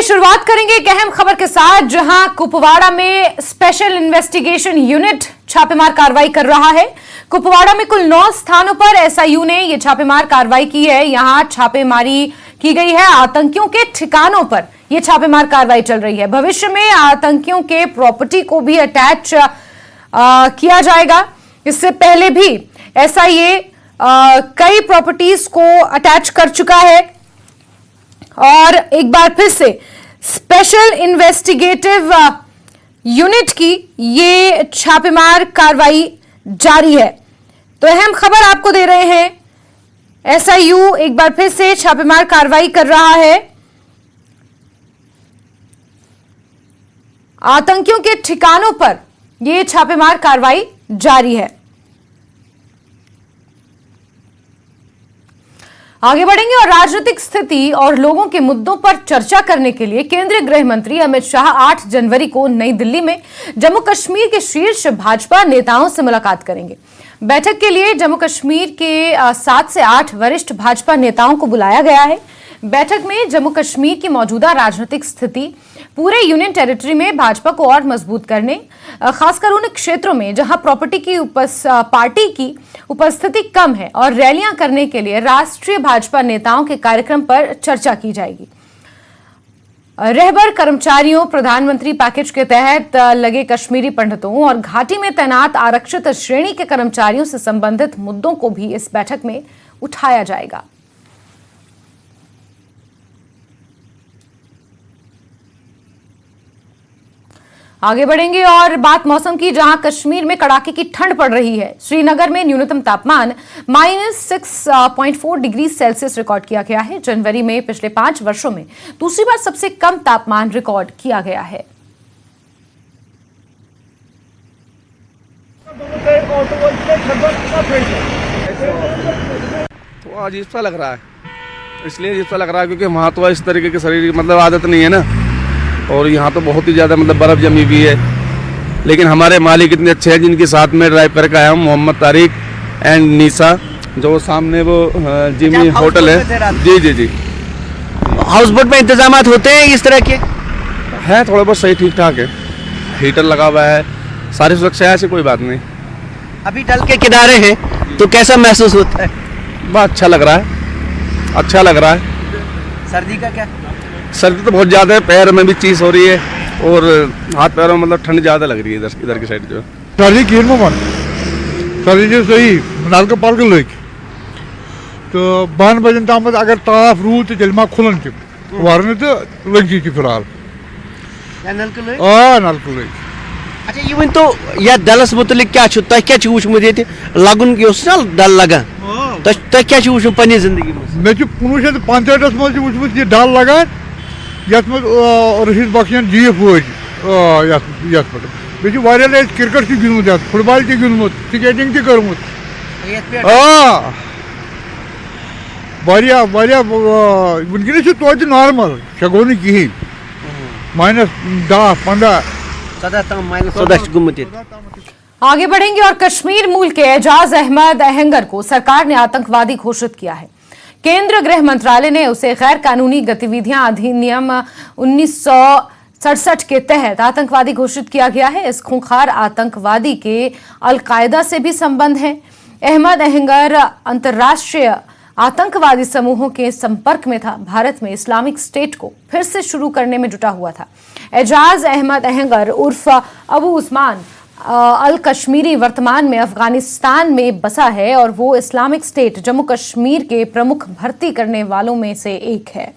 शुरुआत करेंगे एक अहम खबर के साथ, जहां कुपवाड़ा में स्पेशल इन्वेस्टिगेशन यूनिट छापेमार कार्रवाई कर रहा है। कुपवाड़ा में कुल 9 स्थानों पर एसआईयू ने यह छापेमार कार्रवाई की है। यहां छापेमारी की गई है, आतंकियों के ठिकानों पर यह छापेमार कार्रवाई चल रही है। भविष्य में आतंकियों के प्रॉपर्टी को भी अटैच किया जाएगा। इससे पहले भी एसआईए कई प्रॉपर्टीज को अटैच कर चुका है और एक बार फिर से स्पेशल इन्वेस्टिगेटिव यूनिट की ये छापेमार कार्रवाई जारी है। तो अहम खबर आपको दे रहे हैं, एसआईयू एक बार फिर से छापेमार कार्रवाई कर रहा है। आतंकियों के ठिकानों पर यह छापेमार कार्रवाई जारी है। आगे बढ़ेंगे और राजनीतिक स्थिति और लोगों के मुद्दों पर चर्चा करने के लिए केंद्रीय गृह मंत्री अमित शाह 8 जनवरी को नई दिल्ली में जम्मू कश्मीर के शीर्ष भाजपा नेताओं से मुलाकात करेंगे। बैठक के लिए जम्मू कश्मीर के 7 से 8 वरिष्ठ भाजपा नेताओं को बुलाया गया है। बैठक में जम्मू कश्मीर की मौजूदा राजनीतिक स्थिति, पूरे यूनियन टेरिटरी में भाजपा को और मजबूत करने, खासकर उन क्षेत्रों में जहां पार्टी की उपस्थिति कम है और रैलियां करने के लिए राष्ट्रीय भाजपा नेताओं के कार्यक्रम पर चर्चा की जाएगी। रहबर कर्मचारियों, प्रधानमंत्री पैकेज के तहत लगे कश्मीरी पंडितों और घाटी में तैनात आरक्षित श्रेणी के कर्मचारियों से संबंधित मुद्दों को भी इस बैठक में उठाया जाएगा। आगे बढ़ेंगे और बात मौसम की, जहां कश्मीर में कड़ाके की ठंड पड़ रही है। श्रीनगर में न्यूनतम तापमान -6.4 डिग्री सेल्सियस रिकॉर्ड किया गया है। जनवरी में पिछले 5 वर्षों में दूसरी बार सबसे कम तापमान रिकॉर्ड किया गया है। तो आज इस लग रहा है, इसलिए इस लग रहा है क्योंकि वहाँ तो इस तरीके की शरीर मतलब आदत नहीं है ना, और यहाँ तो बहुत ही ज़्यादा मतलब बर्फ़ जमी हुई है। लेकिन हमारे मालिक इतने अच्छे हैं जिनके साथ में ड्राइव करके आया हूँ, मोहम्मद तारिक एंड निशा, जो सामने वो जिमी होटल है। जी जी जी, हाउस बोट में इंतजाम होते हैं इस तरह के? है, थोड़ा बहुत सही ठीक ठाक है, हीटर लगा हुआ है, सारी सुरक्षा है, ऐसी कोई बात नहीं। अभी डल के किनारे हैं तो कैसा महसूस होता है? बहुत अच्छा लग रहा है, अच्छा लग रहा है। सर्दी का क्या? सर्दी तो बहुत ज़्यादा है, पैर में भी चीज़ हो रही है और हाथ पैरों में मतलब ठंड ज़्यादा लग रही है इधर की साइड जो। सर्दी की सर्दी सही नालका पालक लग तो 12 बजे तम अगर ताफ रूद तो तेल मा खुलन तम वर तो लगी फिलहाल नलक लग। अच्छा ये वन तो या दलस मुतलिक क्या तुह क्या वुचमुत ये लगन दल लगान तुह क्या वुचन पन्ने जिंदगी मे 1965 मज वुचमुत यह दल लगान यथ मज रशीद बख्शन जीफ पे मे क्रिकेट गिंदमुत, फुटबॉल गिंदमुत, स्केटिंग कर्मुत। वनकस तो नॉर्मल शे गो कहें -10, 15, 14 आगे बढ़ेंगे और कश्मीर मूल के एजाज अहमद अहंगर को सरकार ने आतंकवादी घोषित किया है। केंद्रीय गृह मंत्रालय ने उसे गैर कानूनी गतिविधियां अधिनियम 1967 के तहत आतंकवादी घोषित किया गया है। इस खूंखार आतंकवादी के अल-कायदा से भी संबंध है। अहमद अहंगर अंतर्राष्ट्रीय आतंकवादी समूहों के संपर्क में था। भारत में इस्लामिक स्टेट को फिर से शुरू करने में जुटा हुआ था। एजाज अहमद अहंगर उर्फ अबू उस्मान अल कश्मीरी वर्तमान में अफगानिस्तान में बसा है और वो इस्लामिक स्टेट जम्मू कश्मीर के प्रमुख भर्ती करने वालों में से एक है।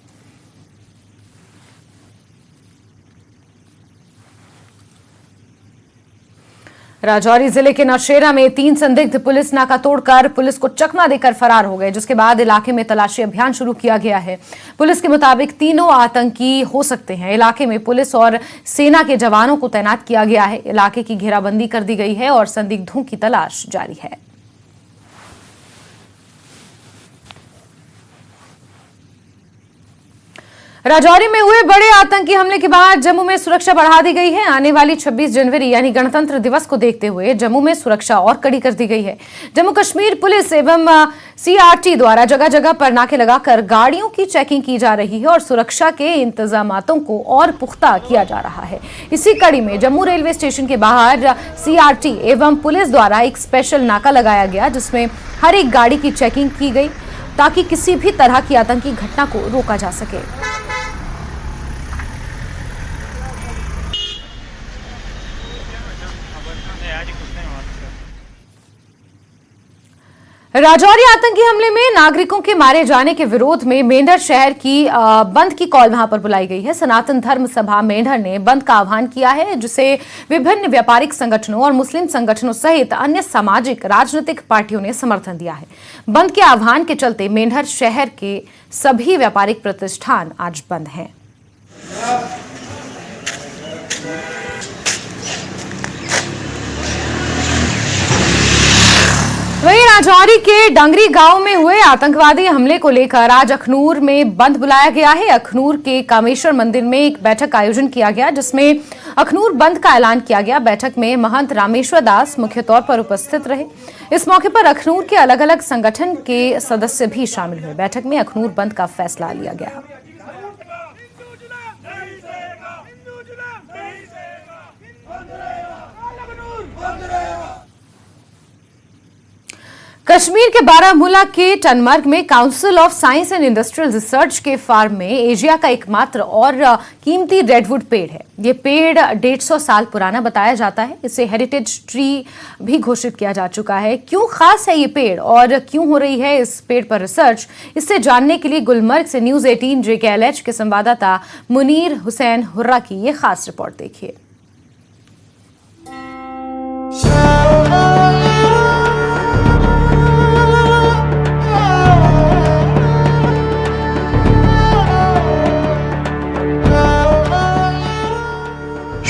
राजौरी जिले के नौशेरा में 3 संदिग्ध पुलिस नाका तोड़कर पुलिस को चकमा देकर फरार हो गए, जिसके बाद इलाके में तलाशी अभियान शुरू किया गया है। पुलिस के मुताबिक तीनों आतंकी हो सकते हैं। इलाके में पुलिस और सेना के जवानों को तैनात किया गया है। इलाके की घेराबंदी कर दी गई है और संदिग्धों की तलाश जारी है। राजौरी में हुए बड़े आतंकी हमले के बाद जम्मू में सुरक्षा बढ़ा दी गई है। आने वाली 26 जनवरी यानी गणतंत्र दिवस को देखते हुए जम्मू में सुरक्षा और कड़ी कर दी गई है। जम्मू कश्मीर पुलिस एवं CRT द्वारा जगह जगह पर नाके लगाकर गाड़ियों की चेकिंग की जा रही है और सुरक्षा के इंतजामातों को और पुख्ता किया जा रहा है। इसी कड़ी में जम्मू रेलवे स्टेशन के बाहर CRT एवं पुलिस द्वारा एक स्पेशल नाका लगाया गया, जिसमें हर एक गाड़ी की चेकिंग की गई ताकि किसी भी तरह की आतंकी घटना को रोका जा सके। राजौरी आतंकी हमले में नागरिकों के मारे जाने के विरोध में मेंढर शहर की बंद की कॉल वहां पर बुलाई गई है। सनातन धर्म सभा मेंढर ने बंद का आह्वान किया है, जिसे विभिन्न व्यापारिक संगठनों और मुस्लिम संगठनों सहित अन्य सामाजिक राजनीतिक पार्टियों ने समर्थन दिया है। बंद के आह्वान के चलते मेंढर शहर के सभी व्यापारिक प्रतिष्ठान आज बंद हैं। वहीं राजौरी के डंगरी गांव में हुए आतंकवादी हमले को लेकर आज अखनूर में बंद बुलाया गया है। अखनूर के कामेश्वर मंदिर में एक बैठक का आयोजन किया गया, जिसमें अखनूर बंद का ऐलान किया गया। बैठक में महंत रामेश्वर दास मुख्य तौर पर उपस्थित रहे। इस मौके पर अखनूर के अलग अलग संगठन के सदस्य भी शामिल हुए। बैठक में अखनूर बंद का फैसला लिया गया। कश्मीर के बारामूला के टनमर्ग में council of science and industrial research के फार्म में एशिया का एकमात्र और कीमती रेडवुड पेड़ है। ये पेड़ 150 साल पुराना बताया जाता है। इसे हेरिटेज ट्री भी घोषित किया जा चुका है। क्यों खास है ये पेड़ और क्यों हो रही है इस पेड़ पर रिसर्च, इससे जानने के लिए गुलमर्ग से न्यूज 18 JKLH के संवाददाता मुनीर हुसैन हुर्रा की ये खास रिपोर्ट देखिए।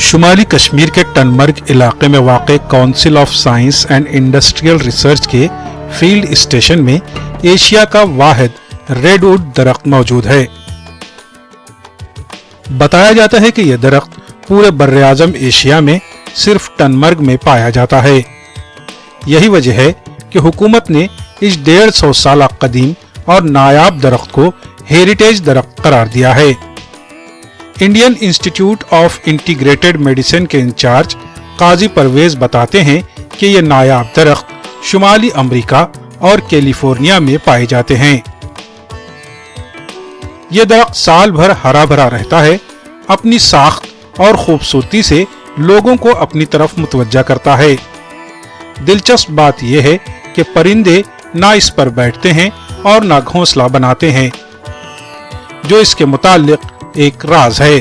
शुमाली कश्मीर के टनमर्ग इलाके में वाक़ council of science and industrial research के फील्ड स्टेशन में एशिया का वाहिद रेडवुड दरख्त मौजूद है। बताया जाता है कि यह दरख्त पूरे बर्रे-आज़म एशिया में सिर्फ टनमर्ग में पाया जाता है। यही वजह है कि हुकूमत ने इस 150 साल कदीम और नायाब दरख्त को हेरिटेज दरख्त करार दिया है। Indian institute of integrated medicine के इंचार्ज काजी परवेज बताते हैं कि ये नायाब दरख्त शुमाली अमेरिका और कैलिफोर्निया में पाए जाते हैं। ये दरख्त साल भर हरा भरा रहता है। अपनी साख्त और खूबसूरती से लोगों को अपनी तरफ मुतवज्जा करता है। दिलचस्प बात यह है कि परिंदे ना इस पर बैठते हैं और ना घोंसला बनाते हैं, जो इसके मुताल्लिक एक राज है।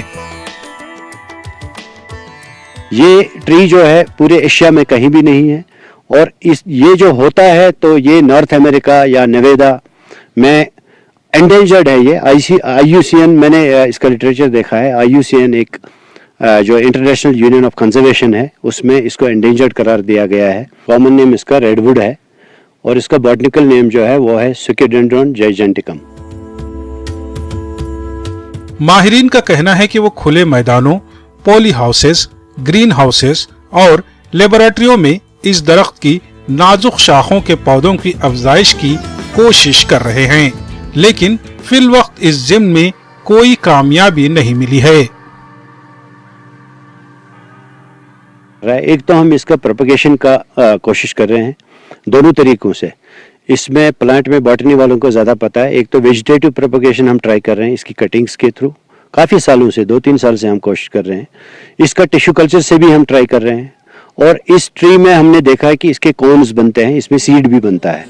ये ट्री जो है पूरे एशिया में कहीं भी नहीं है और ये जो होता है तो ये नॉर्थ अमेरिका या नेवादा में एंडेंजर्ड है। ये IUCN, मैंने इसका लिटरेचर देखा है। IUCN एक जो इंटरनेशनल यूनियन ऑफ कंजर्वेशन है, उसमें इसको एंडेंजर्ड करार दिया गया है। कॉमन नेम इसका रेडवुड है और इसका बॉटनिकल नेम जो है वो है सुकेडेंड्रॉन जाइजेंटिकम। माहिरीन का कहना है कि वो खुले मैदानों, पॉली हाउसेस, ग्रीन हाउसेस और लेबोरेटरियों में इस दरख्त की नाजुक शाखों के पौधों की अफजाइश की कोशिश कर रहे हैं, लेकिन फिलवक्त इस जिम्न में कोई कामयाबी नहीं मिली है। एक तो हम इसका प्रोपगेशन का कोशिश कर रहे हैं दोनों तरीकों से। इसमें प्लांट में बॉटनी वालों को ज़्यादा पता है। एक तो वेजिटेटिव प्रोपगेशन हम ट्राई कर रहे हैं इसकी कटिंग्स के थ्रू। काफ़ी सालों से 2-3 साल से हम कोशिश कर रहे हैं। इसका टिश्यू कल्चर से भी हम ट्राई कर रहे हैं और इस ट्री में हमने देखा है कि इसके कोन्स बनते हैं, इसमें सीड भी बनता है।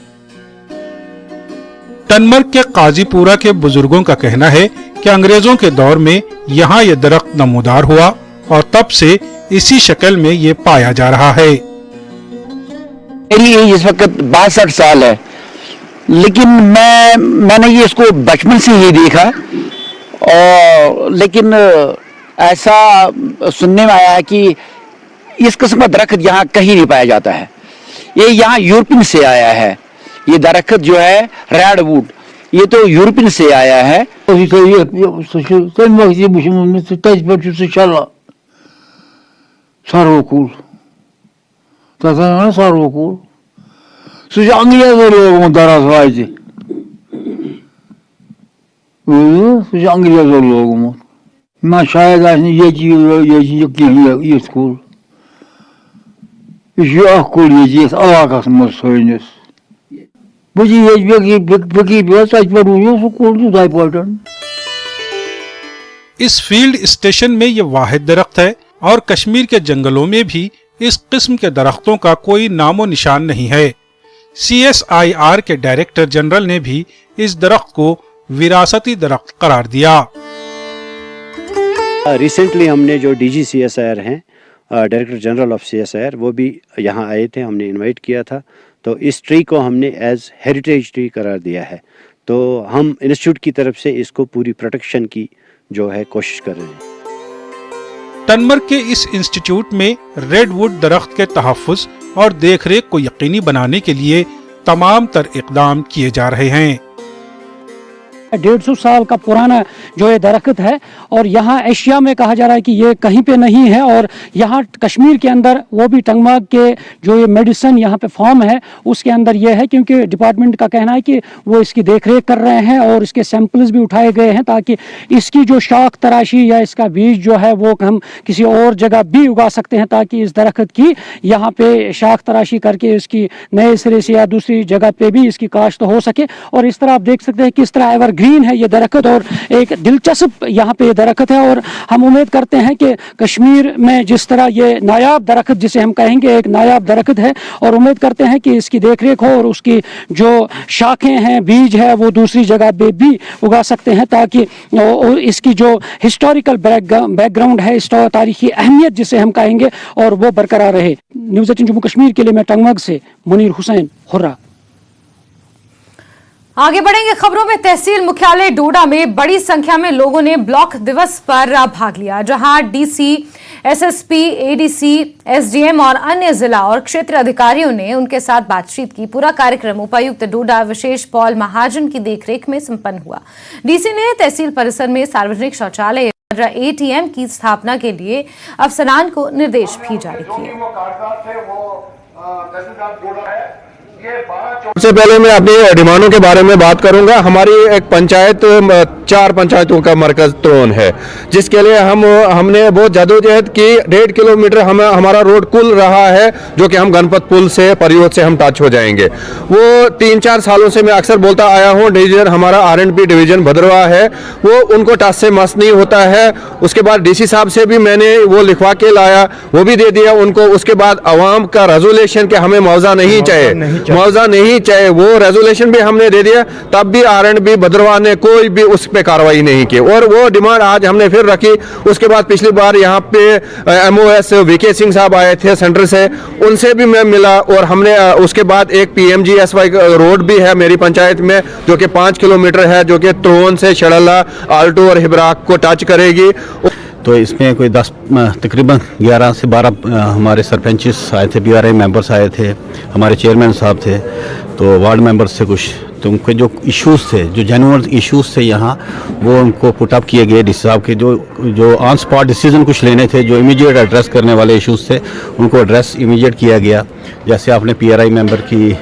टनमर्ग के काजीपुरा के बुजुर्गों का कहना है कि अंग्रेजों के दौर में यहाँ ये दरख्त नमूदार हुआ और तब से इसी शक्ल में ये पाया जा रहा है। मेरी एज इस वक्त 62 साल है, लेकिन मैंने ये इसको बचपन से ही देखा और लेकिन ऐसा सुनने में आया है कि इस किस्म का दरख्त यहाँ कहीं नहीं पाया जाता है। ये यहाँ यूरोपियन से आया है। ये दरख्त जो है रेडवुड, ये तो यूरोपियन से आया है। सार्वकुल सार्वकुल अंग्रेजों लोगों दराज अंग्रेजों लोगों ना शायद ये स्कूल ये इलाकस मज इस फील्ड स्टेशन में ये वाहिद दरख्त है और कश्मीर के जंगलों में भी इस किस्म के दरख्तों का कोई नामो निशान नहीं है। CSIR के डायरेक्टर जनरल ने भी इस दरख्त को विरासती दरख्त करार दिया। रिसेंटली हमने जो DG CSIR हैं, डायरेक्टर जनरल ऑफ CSIR, वो भी यहाँ आए थे, हमने इनवाइट किया था। तो इस ट्री को हमने एज हेरिटेज ट्री करार दिया है। तो हम इंस्टीट्यूट की तरफ से इसको पूरी प्रोटेक्शन की जो है कोशिश कर रहे हैं। टनमर्ग के इस इंस्टीट्यूट में रेडवुड दरख्त के तहफ्फुज और देखरेख को यकीनी बनाने के लिए तमाम तर इक़दाम किए जा रहे हैं। 150 साल का पुराना जो ये दरख्त है और यहाँ एशिया में कहा जा रहा है कि ये कहीं पे नहीं है। और यहाँ कश्मीर के अंदर वो भी टंगमर्ग के जो ये मेडिसिन यहाँ पे फॉर्म है उसके अंदर ये है, क्योंकि डिपार्टमेंट का कहना है कि वो इसकी देखरेख कर रहे हैं और इसके सैंपल्स भी उठाए गए हैं ताकि इसकी जो शाख तराशी या इसका बीज जो है वो हम किसी और जगह भी उगा सकते हैं, ताकि इस दरख्त की यहाँ पे शाख तराशी करके इसकी नए सिरे से या दूसरी जगह पे भी इसकी काश्त हो सके। और इस तरह आप देख सकते हैं किस तरह ग्रीन है ये दरख्त और एक दिलचस्प यहाँ पे ये दरख्त है। और हम उम्मीद करते हैं कि कश्मीर में जिस तरह ये नायाब दरख्त जिसे हम कहेंगे एक नायाब दरख्त है, और उम्मीद करते हैं कि इसकी देखरेख हो और उसकी जो शाखें हैं बीज है वो दूसरी जगह पे भी उगा सकते हैं, ताकि इसकी जो हिस्टोरिकल बैकग्राउंड है, तारीखी अहमियत जिसे हम कहेंगे, और वो बरकरार रहे। न्यूज़ 18 जम्मू कश्मीर के लिए मैं टंगमर्ग से मुनीर हुसैन हुर्रा। आगे बढ़ेंगे खबरों में। तहसील मुख्यालय डोडा में बड़ी संख्या में लोगों ने ब्लॉक दिवस पर भाग लिया, जहां DC, SSP, ADC, SDM और अन्य जिला और क्षेत्र अधिकारियों ने उनके साथ बातचीत की। पूरा कार्यक्रम उपायुक्त डोडा विशेष पॉल महाजन की देखरेख में संपन्न हुआ। DC ने तहसील परिसर में सार्वजनिक शौचालय और ATM की स्थापना के लिए अफसरान को निर्देश भी जारी किए। सबसे पहले मैं अपनी डिमांडों के बारे में बात करूंगा। हमारी एक पंचायत 4 पंचायतों का मरकज त्रोन है, जिसके लिए हमने बहुत जदोजहद की। 1.5 किलोमीटर हमारा रोड कुल रहा है, जो कि हम गणपत पुल से परियोद से हम टच हो जाएंगे। वो 3-4 सालों से मैं अक्सर बोलता आया हूँ, डिवीजन हमारा R&P डिवीजन भद्रवाह है, वो उनको टच से मस नहीं होता है। उसके बाद DC साहब से भी मैंने वो लिखवा के लाया, वो भी दे दिया उनको। उसके बाद अवाम का रेजोल्यूशन के हमें मुआवजा नहीं चाहिए, वो रेजोल्यूशन भी हमने दे दिया, तब भी R&B भद्रवाह ने कोई भी उस पे कार्रवाई नहीं की, और वो डिमांड आज हमने फिर रखी। उसके बाद पिछली बार यहाँ पे MOS VK सिंह साहब आए थे सेंटर से, उनसे भी मैं मिला, और हमने उसके बाद एक PMGSY रोड भी है मेरी पंचायत में, जो कि 5 किलोमीटर है, जो कि त्रोन से शड़ला, आल्टो और हिब्राक को टच करेगी। तो इसमें कोई तकरीबन 11 से 12 हमारे सरपंच आए थे, PRI मेंबर्स आए थे, हमारे चेयरमैन साहब थे, तो वार्ड मेंबर्स से कुछ, तो उनके जो इश्यूज़ थे, जो जेन्युइन इश्यूज़ थे यहाँ, वो उनको पुट अप किए गए। DC साहब के जो ऑन स्पॉट डिसीजन कुछ लेने थे, जो इमीडिएट एड्रेस करने वाले इश्यूज़ थे, उनको एड्रेस इमीडिएट किया गया। जैसे आपने PRI मेंबर की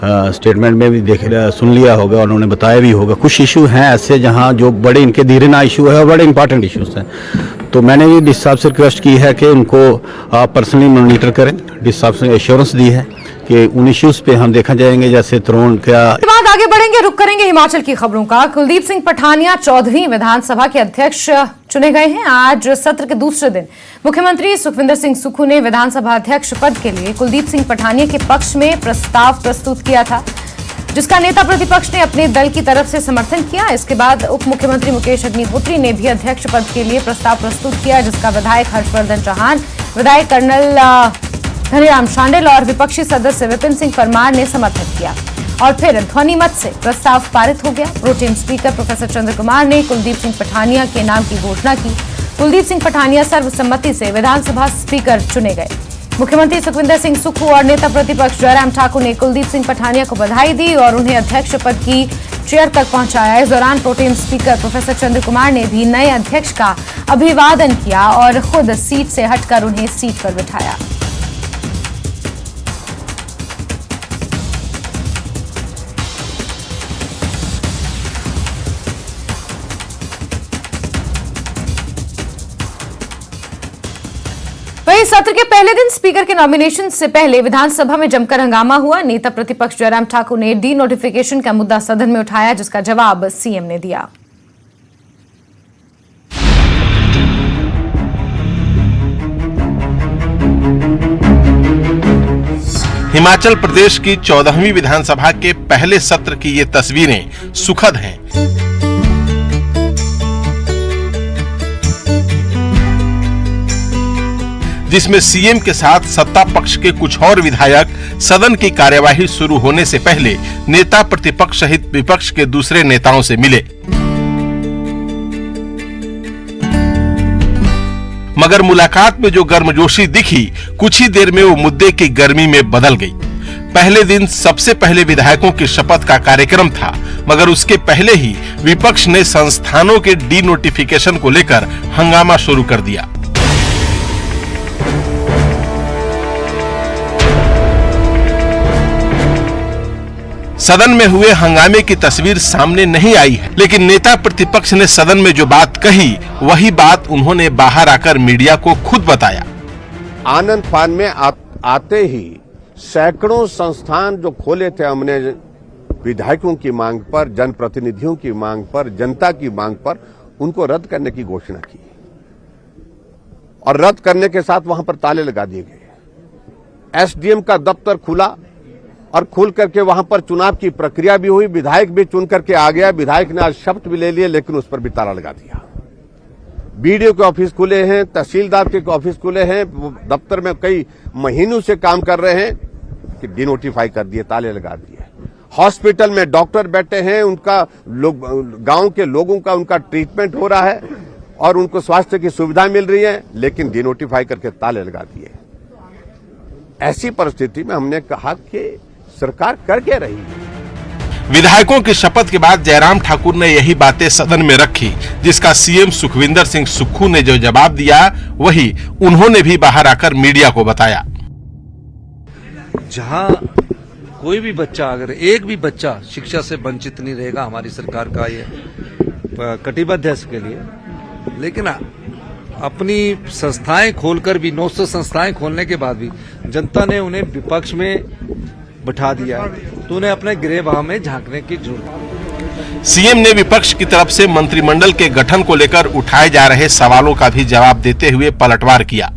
स्टेटमेंट में भी सुन लिया होगा, उन्होंने बताया भी होगा, कुछ इशू हैं ऐसे जहां जो बड़े इनके धीरेना इशू है और बड़े इंपॉर्टेंट इश्यूज हैं। तो मैंने ये DC साहब से रिक्वेस्ट की है कि उनको आप पर्सनली मॉनिटर करें। DC साहब से एश्योरेंस दी है कि उन इश्यूज पे हम देखा जाएंगे, जैसे त्रोन का। बाद आगे बढ़ेंगे, रुक करेंगे हिमाचल की खबरों का। कुलदीप सिंह पठानिया 14वीं विधानसभा के अध्यक्ष चुने गए हैं। आज सत्र के दूसरे दिन मुख्यमंत्री सुखविंदर सिंह सुक्खू ने विधानसभा अध्यक्ष पद के लिए कुलदीप सिंह पठानिया के पक्ष में प्रस्ताव प्रस्तुत किया था, जिसका नेता प्रतिपक्ष ने अपने दल की तरफ से समर्थन किया। इसके बाद उप मुख्यमंत्री मुकेश अग्निहोत्री ने भी अध्यक्ष पद के लिए प्रस्ताव प्रस्तुत किया, जिसका विधायक हर्षवर्धन चौहान, विधायक कर्नल धनीराम शांडिल और विपक्षी सदस्य विपिन सिंह परमार ने समर्थन किया, और फिर ध्वनि मत से प्रस्ताव पारित हो गया। प्रोटेम स्पीकर प्रोफेसर चंद्र कुमार ने कुलदीप सिंह पठानिया के नाम की घोषणा की। कुलदीप सिंह पठानिया सर्वसम्मति से विधानसभा स्पीकर चुने गए। मुख्यमंत्री सुखविंदर सिंह सुक्खू और नेता प्रतिपक्ष जयराम ठाकुर ने कुलदीप सिंह पठानिया को बधाई दी और उन्हें अध्यक्ष पद की चेयर तक पहुंचाया। इस दौरान प्रोटेम स्पीकर प्रोफेसर चंद्र कुमार ने भी नए अध्यक्ष का अभिवादन किया और खुद सीट से हटकर उन्हें सीट पर बिठाया। वहीं सत्र के पहले दिन स्पीकर के नॉमिनेशन से पहले विधानसभा में जमकर हंगामा हुआ। नेता प्रतिपक्ष जयराम ठाकुर ने डी नोटिफिकेशन का मुद्दा सदन में उठाया, जिसका जवाब सीएम ने दिया। हिमाचल प्रदेश की 14वीं विधानसभा के पहले सत्र की ये तस्वीरें सुखद हैं। जिसमें सीएम के साथ सत्ता पक्ष के कुछ और विधायक सदन की कार्यवाही शुरू होने से पहले नेता प्रतिपक्ष सहित विपक्ष के दूसरे नेताओं से मिले। मगर मुलाकात में जो गर्मजोशी दिखी, कुछ ही देर में वो मुद्दे की गर्मी में बदल गई। पहले दिन सबसे पहले विधायकों की शपथ का कार्यक्रम था, मगर उसके पहले ही विपक्ष ने संस्थानों के डी नोटिफिकेशन को लेकर हंगामा शुरू कर दिया। सदन में हुए हंगामे की तस्वीर सामने नहीं आई है, लेकिन नेता प्रतिपक्ष ने सदन में जो बात कही, वही बात उन्होंने बाहर आकर मीडिया को खुद बताया। आनंद फान में आते ही सैकड़ों संस्थान जो खोले थे हमने विधायकों की मांग पर, जनप्रतिनिधियों की मांग पर, जनता की मांग पर, उनको रद्द करने की घोषणा की और रद्द करने के साथ वहां पर ताले लगा दिए गए। एसडीएम का दफ्तर खुला और खुल करके वहां पर चुनाव की प्रक्रिया भी हुई। विधायक भी चुन करके आ गया। विधायक ने आज शपथ भी ले लिए, लेकिन उस पर भी ताला लगा दिया। बीडीओ के ऑफिस खुले हैं, तहसीलदार के ऑफिस खुले हैं, दफ्तर में कई महीनों से काम कर रहे हैं कि डिनोटिफाई कर दिए, ताले लगा दिए। हॉस्पिटल में डॉक्टर बैठे हैं, उनका गांव के लोगों का उनका ट्रीटमेंट हो रहा है और उनको स्वास्थ्य की सुविधा मिल रही है, लेकिन डिनोटिफाई करके ताले लगा दिए। ऐसी परिस्थिति में हमने कहा कि सरकार कर क्या रही है। विधायकों की शपथ के बाद जयराम ठाकुर ने यही बातें सदन में रखी, जिसका सीएम सुखविंदर सिंह सुक्खू ने जो जवाब दिया, वही उन्होंने भी बाहर आकर मीडिया को बताया। जहां कोई भी बच्चा, अगर एक भी बच्चा शिक्षा से वंचित नहीं रहेगा, हमारी सरकार का ये कटिबद्ध है इसके लिए। लेकिन अपनी संस्थाएं खोलकर भी, 900 संस्थाएं खोलने के बाद भी जनता ने उन्हें विपक्ष में बिठा दिया, तो उन्हें अपने गृहवाह में झांकने की जरूरत। सीएम ने विपक्ष की तरफ से मंत्रिमंडल के गठन को लेकर उठाए जा रहे सवालों का भी जवाब देते हुए पलटवार किया।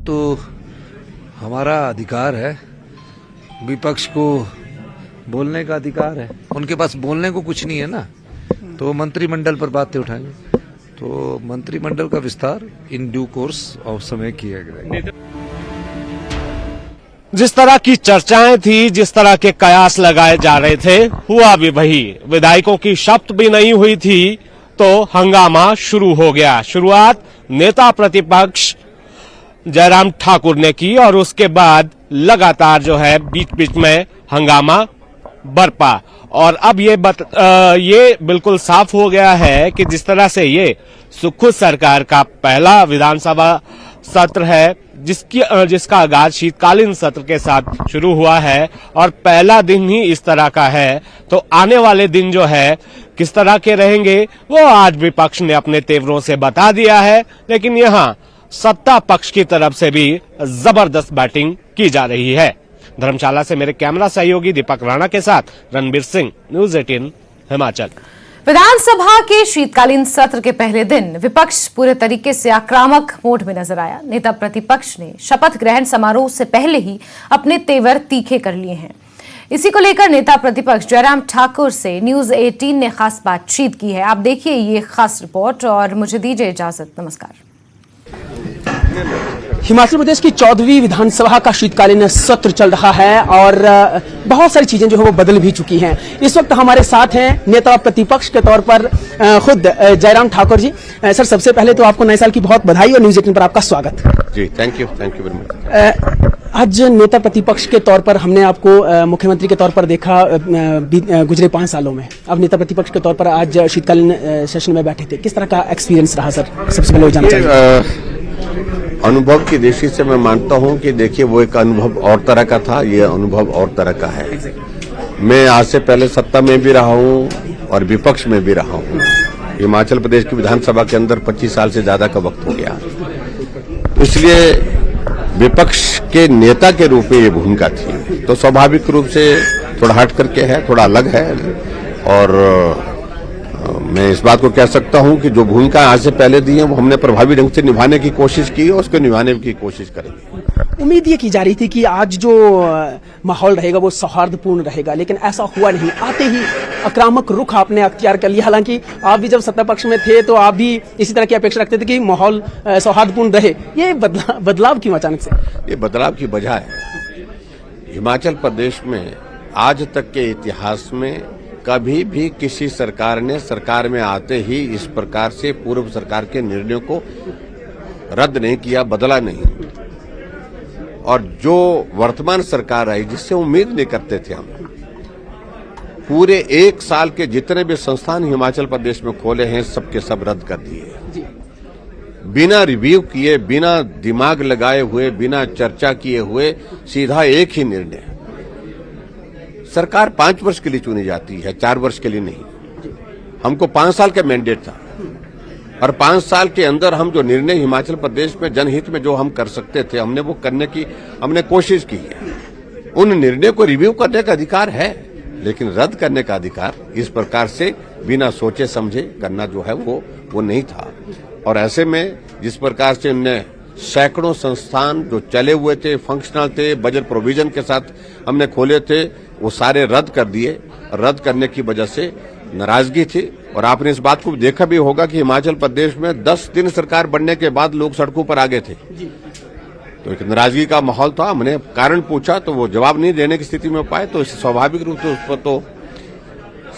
तो हमारा अधिकार है, विपक्ष को बोलने का अधिकार है। उनके पास बोलने को कुछ नहीं है ना, तो मंत्रिमंडल पर बातें उठाएंगे। तो मंत्रिमंडल का विस्तार इन ड्यू कोर्स और समय किया गया। जिस तरह की चर्चाएं थी, जिस तरह के कयास लगाए जा रहे थे, हुआ भी वही। विधायकों की शपथ भी नहीं हुई थी तो हंगामा शुरू हो गया। शुरुआत नेता प्रतिपक्ष जयराम ठाकुर ने की और उसके बाद लगातार जो है बीच बीच में हंगामा बरपा। और अब ये बिल्कुल साफ हो गया है कि जिस तरह से ये सुक्खू सरकार का पहला विधानसभा सत्र है, जिसका आगाज शीतकालीन सत्र के साथ शुरू हुआ है और पहला दिन ही इस तरह का है, तो आने वाले दिन जो है किस तरह के रहेंगे वो आज विपक्ष ने अपने तेवरों से बता दिया है। लेकिन यहाँ सत्ता पक्ष की तरफ से भी जबरदस्त बैटिंग की जा रही है। धर्मशाला से मेरे कैमरा सहयोगी दीपक राणा के साथ रणबीर सिंह, न्यूज 18 हिमाचल। विधानसभा के शीतकालीन सत्र के पहले दिन विपक्ष पूरे तरीके से आक्रामक मोड में नजर आया। नेता प्रतिपक्ष ने शपथ ग्रहण समारोह से पहले ही अपने तेवर तीखे कर लिए हैं। इसी को लेकर नेता प्रतिपक्ष जयराम ठाकुर से न्यूज 18 ने खास बातचीत की है। आप देखिए ये खास रिपोर्ट और मुझे दीजिए इजाजत। नमस्कार। हिमाचल प्रदेश की 14वीं विधानसभा का शीतकालीन सत्र चल रहा है और बहुत सारी चीजें जो है वो बदल भी चुकी हैं। इस वक्त हमारे साथ हैं नेता प्रतिपक्ष के तौर पर खुद जयराम ठाकुर जी। सर, सबसे पहले तो आपको नए साल की बहुत बधाई और न्यूज 18 पर आपका स्वागत। जी, थैंक यू वेरी मच। आज नेता प्रतिपक्ष के तौर पर हमने आपको मुख्यमंत्री के तौर पर देखा गुजरे 5 सालों में। अब नेता प्रतिपक्ष के तौर पर आज शीतकालीन सेशन में बैठे थे, किस तरह का एक्सपीरियंस रहा सर? सबसे पहले जानना चाहिए। अनुभव की दृष्टि से मैं मानता हूं कि देखिए वो एक अनुभव और तरह का था, ये अनुभव और तरह का है। मैं आज से पहले सत्ता में भी रहा हूं और विपक्ष में भी रहा हूं। हिमाचल प्रदेश की विधानसभा के अंदर 25 साल से ज्यादा का वक्त हो गया, इसलिए विपक्ष के नेता के रूप में ये भूमिका थी, तो स्वाभाविक रूप से थोड़ा हट करके है, थोड़ा अलग है। और मैं इस बात को कह सकता हूं कि जो भूमिका आज से पहले दी है वो हमने प्रभावी ढंग से निभाने की कोशिश की और उसको निभाने की कोशिश करेंगे। उम्मीद ये की जा रही थी कि आज जो माहौल रहेगा वो सौहार्दपूर्ण रहेगा, लेकिन ऐसा हुआ नहीं। आते ही आक्रामक रुख आपने अख्तियार कर लिया। हालांकि आप भी जब सत्ता पक्ष में थे तो आप भी इसी तरह की अपेक्षा रखते थे कि माहौल सौहार्दपूर्ण रहे। ये बदलाव क्यों अचानक से? ये बदलाव की वजह है हिमाचल प्रदेश में आज तक के इतिहास में कभी भी किसी सरकार ने सरकार में आते ही इस प्रकार से पूर्व सरकार के निर्णयों को रद्द नहीं किया, बदला नहीं। और जो वर्तमान सरकार आई जिससे उम्मीद नहीं करते थे हम, पूरे 1 साल के जितने भी संस्थान हिमाचल प्रदेश में खोले हैं सबके सब रद्द कर दिए, बिना रिव्यू किए, बिना दिमाग लगाए हुए, बिना चर्चा किए हुए, सीधा एक ही निर्णय। सरकार 5 वर्ष के लिए चुनी जाती है, 4 वर्ष के लिए नहीं। हमको 5 साल का मैंडेट था और 5 साल के अंदर हम जो निर्णय हिमाचल प्रदेश में जनहित में जो हम कर सकते थे हमने वो करने की हमने कोशिश की है। उन निर्णय को रिव्यू करने का अधिकार है, लेकिन रद्द करने का अधिकार इस प्रकार से बिना सोचे समझे करना जो है वो नहीं था। और ऐसे में जिस प्रकार से उनने सैकड़ों संस्थान जो चले हुए थे, फंक्शनल थे, बजट प्रोविजन के साथ हमने खोले थे, वो सारे रद्द कर दिए। रद्द करने की वजह से नाराजगी थी। और आपने इस बात को देखा भी होगा कि हिमाचल प्रदेश में 10 दिन सरकार बनने के बाद लोग सड़कों पर आ गए थे, तो एक नाराजगी का माहौल था। हमने कारण पूछा तो वो जवाब नहीं देने की स्थिति में पाए, तो स्वाभाविक रूप से उस पर तो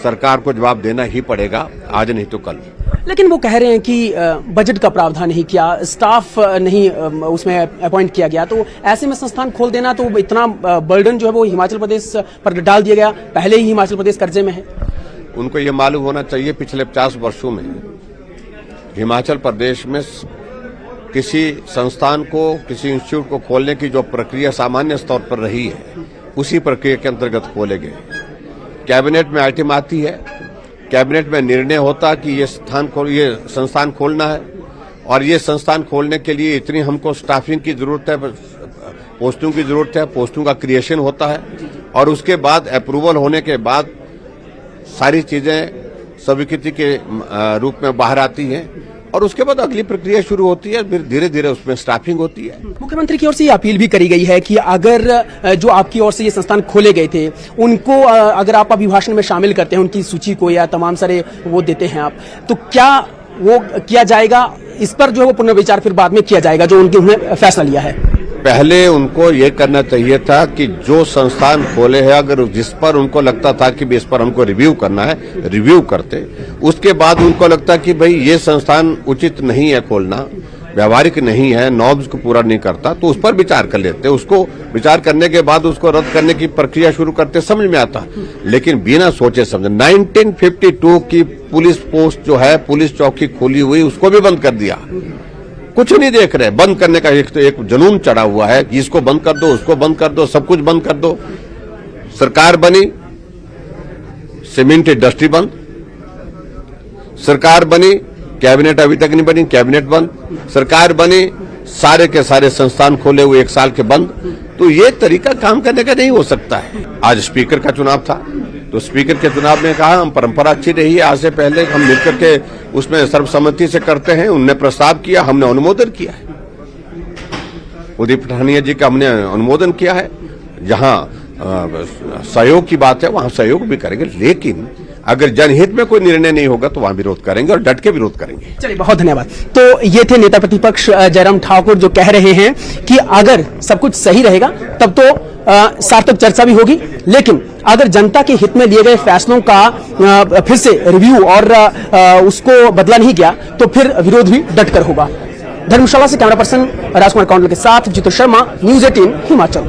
सरकार को जवाब देना ही पड़ेगा, आज नहीं तो कल। लेकिन वो कह रहे हैं कि बजट का प्रावधान नहीं किया, स्टाफ नहीं उसमें अपॉइंट किया गया, तो ऐसे में संस्थान खोल देना तो इतना बर्डन जो है वो हिमाचल प्रदेश पर डाल दिया गया। पहले ही हिमाचल प्रदेश कर्जे में है। उनको ये मालूम होना चाहिए पिछले 50 वर्षों में हिमाचल प्रदेश में किसी संस्थान को, किसी इंस्टीट्यूट को खोलने की जो प्रक्रिया सामान्य स्तर पर रही है, उसी प्रक्रिया के अंतर्गत खोले गए। कैबिनेट में आइटम आती है, कैबिनेट में निर्णय होता कि ये संस्थान खोलना है और ये संस्थान खोलने के लिए इतनी हमको स्टाफिंग की जरूरत है, पोस्टों की जरूरत है, पोस्टों का क्रिएशन होता है और उसके बाद अप्रूवल होने के बाद सारी चीजें स्वीकृति के रूप में बाहर आती हैं और उसके बाद अगली प्रक्रिया शुरू होती है, फिर धीरे धीरे उसमें स्टाफिंग होती है। मुख्यमंत्री की ओर से ये अपील भी करी गई है कि अगर जो आपकी ओर से ये संस्थान खोले गए थे उनको अगर आप अभिभाषण में शामिल करते हैं, उनकी सूची को या तमाम सारे वो देते हैं आप, तो क्या वो किया जाएगा? इस पर जो है वो पुनर्विचार फिर बाद में किया जाएगा जो उन्होंने फैसला लिया है। पहले उनको ये करना चाहिए था कि जो संस्थान खोले हैं अगर जिस पर उनको लगता था कि इस पर हमको रिव्यू करना है, रिव्यू करते। उसके बाद उनको लगता कि भाई ये संस्थान उचित नहीं है खोलना, व्यवहारिक नहीं है, नॉर्म्स को पूरा नहीं करता, तो उस पर विचार कर लेते। उसको विचार करने के बाद उसको रद्द करने की प्रक्रिया शुरू करते, समझ में आता। लेकिन बिना सोचे समझे 1952 की पुलिस पोस्ट जो है, पुलिस चौकी खोली हुई, उसको भी बंद कर दिया। कुछ नहीं देख रहे, बंद करने का एक जुनून चढ़ा हुआ है कि इसको बंद कर दो, उसको बंद कर दो, सब कुछ बंद कर दो। सरकार बनी, सीमेंट इंडस्ट्री बंद। सरकार बनी, कैबिनेट अभी तक नहीं बनी, कैबिनेट बंद। सरकार बनी, सारे के सारे संस्थान खोले हुए 1 साल के बंद। तो ये तरीका काम करने का नहीं हो सकता है। आज स्पीकर का चुनाव था, तो स्पीकर के चुनाव में कहा हम परंपरा अच्छी रही है, आज से पहले हम मिलकर के उसमें सर्वसम्मति से करते हैं। उनने प्रस्ताव किया, हमने अनुमोदन किया है। उदित पठानिया जी का हमने अनुमोदन किया है। जहां सहयोग की बात है वहां सहयोग भी करेंगे, लेकिन अगर जनहित में कोई निर्णय नहीं होगा तो वहां विरोध करेंगे और डट के विरोध करेंगे। चलिए, बहुत धन्यवाद। तो ये थे नेता प्रतिपक्ष जयराम ठाकुर जो कह रहे हैं कि अगर सब कुछ सही रहेगा तब तो सार्थक चर्चा भी होगी, लेकिन अगर जनता के हित में लिए गए फैसलों का फिर से रिव्यू और उसको बदला नहीं गया तो फिर विरोध भी डट कर होगा। धर्मशाला से कैमरा पर्सन राजकुमार कौंडल के साथ जितु शर्मा, न्यूज 18 हिमाचल।